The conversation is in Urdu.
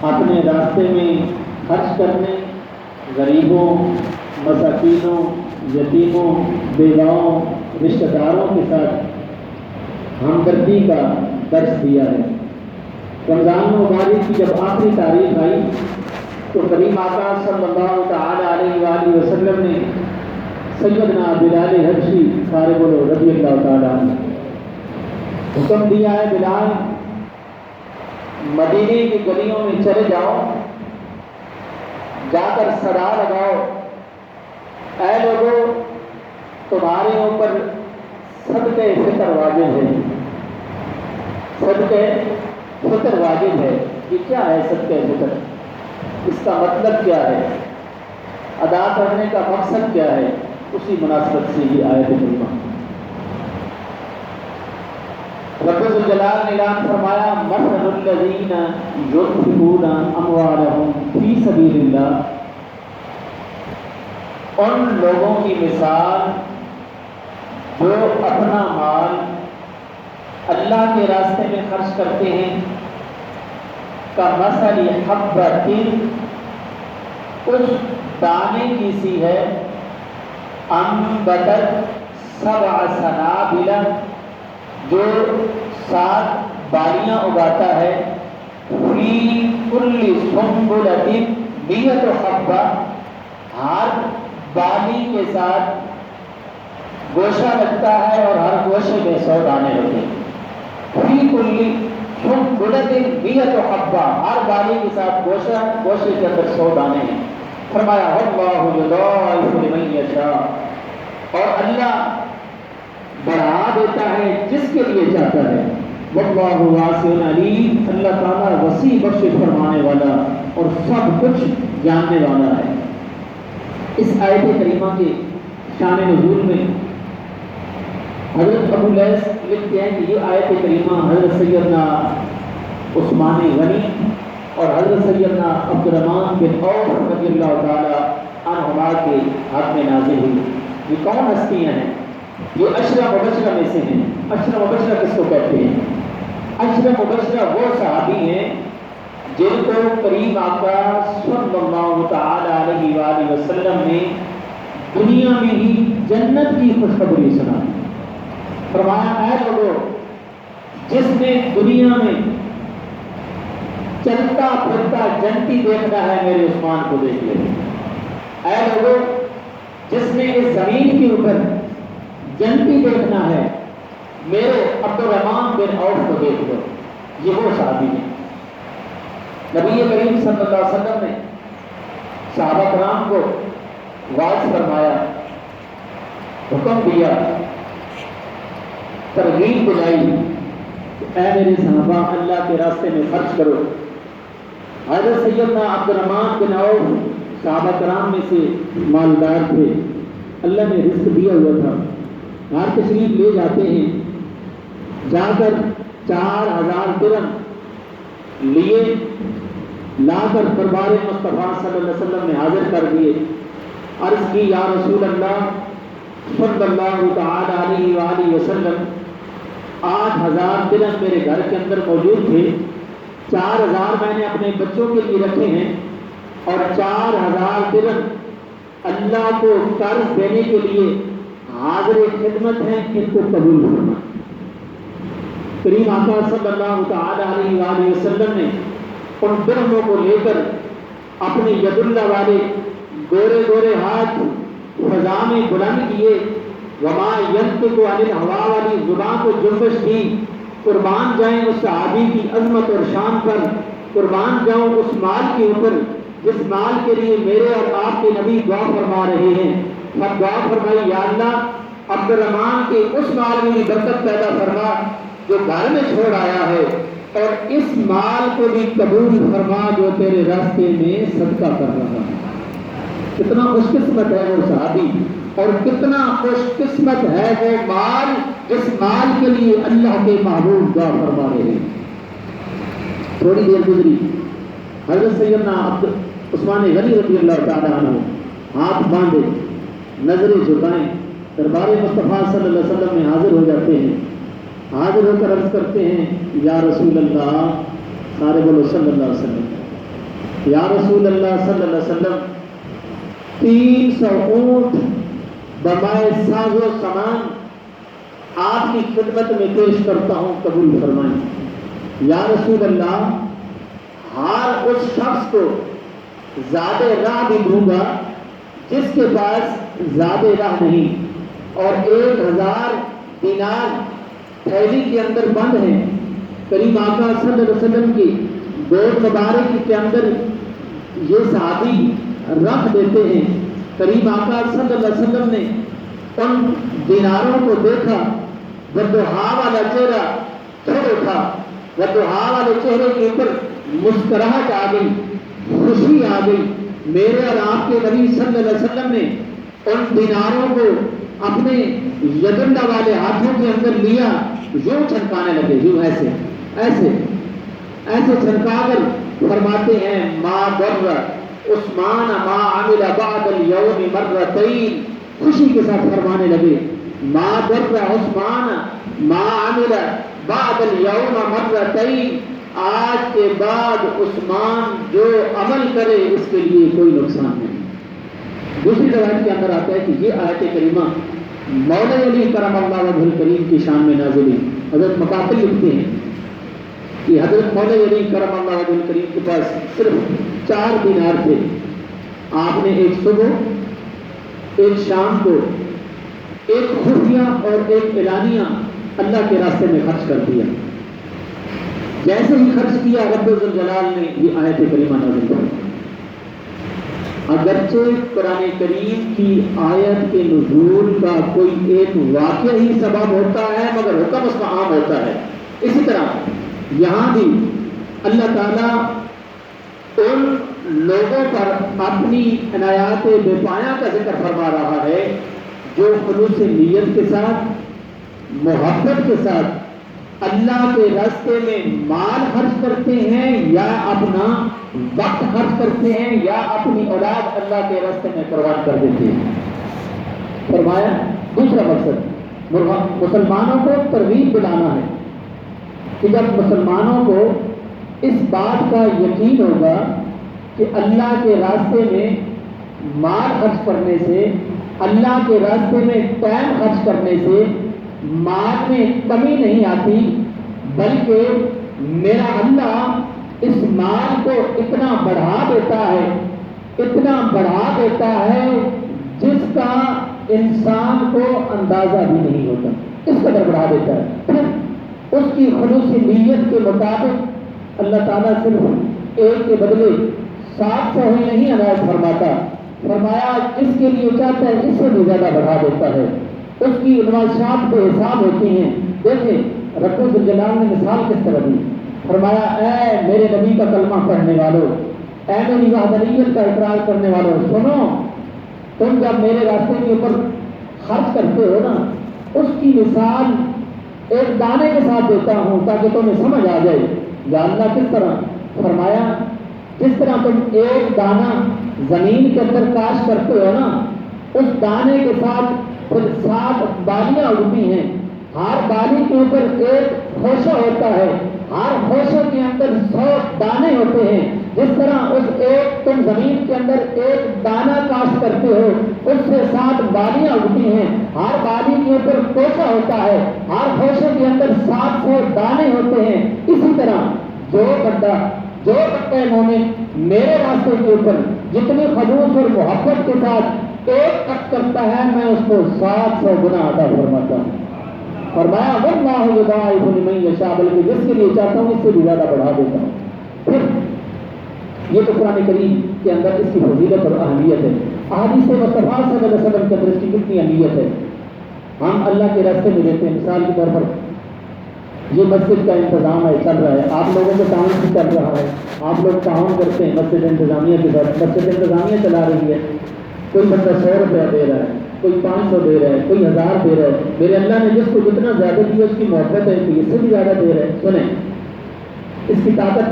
اپنے راستے میں خرچ کرنے، غریبوں، مساکینوں، یتیموں، بیواؤں، رشتہ داروں کے ساتھ ہمدردی کا درس دیا ہے۔ رمضان مبارک کی جب آخری تاریخ آئی تو کریم آقا صلی اللہ تعالی علیہ وآلہ وسلم نے سیدنا بلال حبشی سارے بولو رضی اللہ تعالیٰ عنہ حکم دیا ہے، بلال مدینے کی گلیوں میں چلے جاؤ، جا کر صدا لگاؤ، اے لوگوں تمہارے اوپر صدقہ فطر واجب ہے، صدقہ فطر واجب ہے۔ یہ کیا ہے صدقہ فطر؟ اس کا مطلب کیا ہے؟ ادا کرنے کا مقصد کیا ہے؟ اسی مناسبت سے یہ آیت کریمہ رب الجلال نے اعلان فرمایا، مثل الذین ينفقون اموالهم فی سبیل اللہ، ان لوگوں کی مثال جو اپنا مال اللہ کے راستے میں خرچ کرتے ہیں، کمثل حبۃ، اس دانے کی سی ہے، انبتت سبع سنابل، جو 7 بالیاں اگاتا ہے، فی کل سنبلۃ 100 حبہ، ہر بالی کے ساتھ گوشہ لگتا ہے اور ہر گوشے میں 100 دانے ہوتے ہیں۔ فی کل سنبلۃ 100 حبہ، ہر بالی کے ساتھ گوشے کے اندر 100 دانے ہیں۔ فرمایا واللہ یضاعف لمن یشاء، اور اللہ بڑھا دیتا ہے جس کے لیے چاہتا ہے۔ واللہ واسع علیم، اللہ تعالیٰ وسیع بخش فرمانے والا اور سب کچھ جاننے والا ہے۔ اس آیت کریمہ کے شان نزول میں حضرت ابو لیث لکھتے ہیں کہ یہ آیت کریمہ حضرت سیدنا عثمان غنی اور حضرت سیدنا عبد الرحمن بن عوف رضی اللہ تعالی عنہما کے حق میں نازل ہوئی۔ یہ کون ہستیاں ہیں؟ یہ عشرہ مبشرہ میں سے ہیں۔ عشرہ مبشرہ کس کو کہتے ہیں؟ عشرہ مبشرہ وہ صحابی ہیں جن کو کریم آقا صلی اللہ تعالی علیہ وآلہ وسلم نے دنیا میں ہی جنت کی خوشخبری سنائی۔ فرمایا اے لوگوں، جس نے دنیا میں چلتا پھرتا جنتی دیکھنا ہے میرے عثمان کو دیکھ لے۔ اے لوگوں، جس نے اس زمین کے اوپر جنتی دیکھنا ہے میرے عبد الرحمن بن عوف کو دیکھ لو۔ یہ وہ صحابی ہیں۔ نبی کریم صلی اللہ علیہ وسلم نے صحابہ کرام کو واعظ فرمایا، حکم دیا، ترغیب دلائی کہ اے میرے صحابہ اللہ کے راستے میں خرچ کرو۔ حضرت سیدنا عبد الرحمن بن عوف صحابہ کرام میں سے مالدار تھے، اللہ نے رزق دیا ہوا تھا، گھر تشریف لے جاتے ہیں، جا کر 4000 درہم لیے، لا کر دربار مصطفیٰ صلی اللہ علیہ وسلم نے حاضر کر دیے۔ عرض کی یا رسول اللہ صلی اللہ تعالی علیہ وآلہ وسلم، 8000 درہم میرے گھر کے اندر موجود تھے، 4000 میں نے اپنے بچوں کے لیے رکھے ہیں اور 4000 درہم اللہ کو قرض دینے کے لیے حاضر خدمت ہیں، ان کو قبول کرنا۔ کریم آقا صلی اللہ تعالی علیہ وآلہ وسلم نے ان درہموں کو لے کر اپنے ید اللہ والے گورے گورے ہاتھ فضا میں بلند کیے، وما ینطق عن الہویٰ والی زبان کو جنبش دی۔ قربان جائیں اس صحابی کی عظمت اور شان پر، قربان جاؤں اس مال کے اوپر جس مال کے لیے میرے اور آپ کے نبی دعا فرما رہے ہیں۔ اب دعا فرمائی، یا اللہ عبد الرحمن کے اس مال میں بھی برکت پیدا فرما جو گھر میں چھوڑ آیا ہے، اور اس مال کو بھی قبول فرما جو تیرے راستے میں صدقہ کر رہا ہے۔ کتنا خوش قسمت ہے وہ صحابی، اور کتنا خوش قسمت ہے وہ مال جس مال کے لیے اللہ کے محبوب دعا فرما رہے ہیں۔ تھوڑی دیر گزری، حضرت سیدنا عثمان غنی رضی اللہ تعالیٰ عنہ ہاتھ باندھے، نظریں جھکائیں، دربار مصطفیٰ صلی اللہ علیہ وسلم میں حاضر ہو جاتے ہیں۔ حاضر ہو کر عرض کرتے ہیں، یا رسول اللہ، سارے بولو صلی اللہ علیہ وسلم، یا رسول اللہ صلی اللہ علیہ وسلم 300 اونٹ بمائے ساز و سامان آپ کی خدمت میں پیش کرتا ہوں، قبول فرمائیں۔ یا رسول اللہ ہر اس شخص کو زیادہ راہ بھی دوں گا جس کے پاس زیادہ راہ نہیں، اور 1000 دینار تھیلی کے اندر بند ہیں۔ کریم آقا صلی اللہ علیہ وسلم کی گود مبارک کے اندر یہ صحابی رکھ دیتے ہیں۔ کریم آقا صلی اللہ علیہ وسلم نے ان دیناروں کو دیکھا، والضحیٰ والا چہرہ کھڑ اٹھا، والضحیٰ والے چہرے کے اوپر مسکراہٹ آ گئی، خوشی آ گئی۔ میرے اور آپ کے نبی صلی اللہ علیہ وسلم نے ان دیناروں کو اپنے یدنڈا والے ہاتھوں کے اندر لیا، یوں چھنکانے لگے، یوں ایسے ایسے ایسے چھنکا کر فرماتے ہیں ما ضر عثمان ما عمل بعد اليوم مرتين، خوشی کے ساتھ فرمانے لگے ما ضر عثمان ما عمل بعد اليوم مرتين، آج کے بعد عثمان جو عمل کرے اس کے لیے کوئی نقصان نہیں۔ دوسری روایت کے اندر آتا ہے کہ یہ آیت کریمہ مولا علی کرم اللہ وجہ الکریم کی شان میں نازل ہوئی۔ حضرت مقاتل لکھتے ہیں کہ حضرت مولا علی کرم اللہ وجہ الکریم کے پاس صرف 4 دینار تھے۔ آپ نے ایک صبح، ایک شام کو، ایک خفیہ اور ایک اعلانیہ اللہ کے راستے میں خرچ کر دیا۔ جیسے ہی خرچ کیا رب ذوالجلال نے یہ آیت کریمہ نازل کی۔ اگرچہ قرآن کریم کی آیت کے نزول کا کوئی ایک واقعہ ہی سبب ہوتا ہے، مگر حکم اس کا عام ہوتا ہے۔ اسی طرح یہاں بھی اللہ تعالیٰ ان لوگوں پر اپنی عنایات بے پایہ کا ذکر فرما رہا ہے جو خلوص نیت کے ساتھ، محبت کے ساتھ اللہ کے راستے میں مال خرچ کرتے ہیں، یا اپنا وقت خرچ کرتے ہیں، یا اپنی اولاد اللہ کے راستے میں قربان کر دیتے ہیں۔ فرمایا دوسرا مقصد مسلمانوں کو ترغیب دلانا ہے کہ جب مسلمانوں کو اس بات کا یقین ہوگا کہ اللہ کے راستے میں مال خرچ کرنے سے، اللہ کے راستے میں ٹائم خرچ کرنے سے مال میں کمی نہیں آتی، بلکہ میرا اللہ اس مال کو اتنا بڑھا دیتا ہے، اتنا بڑھا دیتا ہے جس کا انسان کو اندازہ بھی نہیں ہوتا، اس قدر بڑھا دیتا ہے۔ پھر اس کی خلوص نیت کے مطابق اللہ تعالیٰ صرف ایک کے بدلے 700 ہی نہیں عنایت فرماتا، فرمایا جس کے لیے چاہتا ہے اس سے بھی زیادہ بڑھا دیتا ہے۔ اس کی نمائشات بے حساب ہوتی ہیں۔ دیکھیں رب الجلال نے مثال کس طرح دی، فرمایا اے میرے نبی کا کلمہ پڑھنے والوں، اے میری وحدانیت کا اقرار کرنے والوں، سنو، تم جب میرے راستے کے اوپر خرچ کرتے ہو نا، اس کی مثال ایک دانے کے ساتھ دیتا ہوں تاکہ تمہیں سمجھ آ جائے۔ یا اللہ کس طرح؟ فرمایا جس طرح تم ایک دانہ زمین کے اندر کاشت کرتے ہو نا، اس دانے کے ساتھ پھر 7 بالیاں اڑتی ہیں، ہر بالی کے اوپر ایک خوشہ ہوتا ہے، ہر خوشے کے اندر 100 دانے ہوتے ہیں۔ جس طرح اس ایک تم زمین کے اندر ایک دانہ کاشت کرتے ہو، اس سے 7 بالیاں اگتی ہیں، ہر بالی کے اوپر کوشہ ہوتا ہے، ہر خوشے کے اندر 700 دانے ہوتے ہیں۔ اسی طرح جو بندہ مومن میرے راستے کے اوپر جتنی خلوص اور محبت کے ساتھ ایک خرچ کرتا ہے، میں اس کو 700 گنا عطا فرماتا ہوں۔ فرمایا واللہ یضاعف لمن یشاء، بلکہ جس کے لیے چاہتا ہوں اس سے بھی زیادہ بڑھا دیتا ہوں۔ پھر یہ تو قرآن کریم کے اندر اس کی فضیلت اور اہمیت ہے۔ احادیث مصطفیٰ صلی اللہ علیہ وسلم کے اندر اس کی کتنی اہمیت ہے۔ ہم اللہ کے راستے میں رہتے ہیں، مثال کے طور پر یہ مسجد کا انتظام ہے، چل رہا ہے، آپ لوگوں کے تعاون سے چل رہا ہے، آپ لوگ تعاون کرتے ہیں مسجد انتظامیہ کے ساتھ، مسجد انتظامیہ چلا رہی ہے، کوئی بندہ 100 روپیہ دے رہا ہے، کوئی 500 دے رہا ہے، کوئی 1000 دے رہا ہے۔ میرے اللہ نے جس کو جتنا زیادہ دیا اس کی محبت ہے کہ اس سے بھی زیادہ دے رہا ہے۔ سنیں اس کی طاقت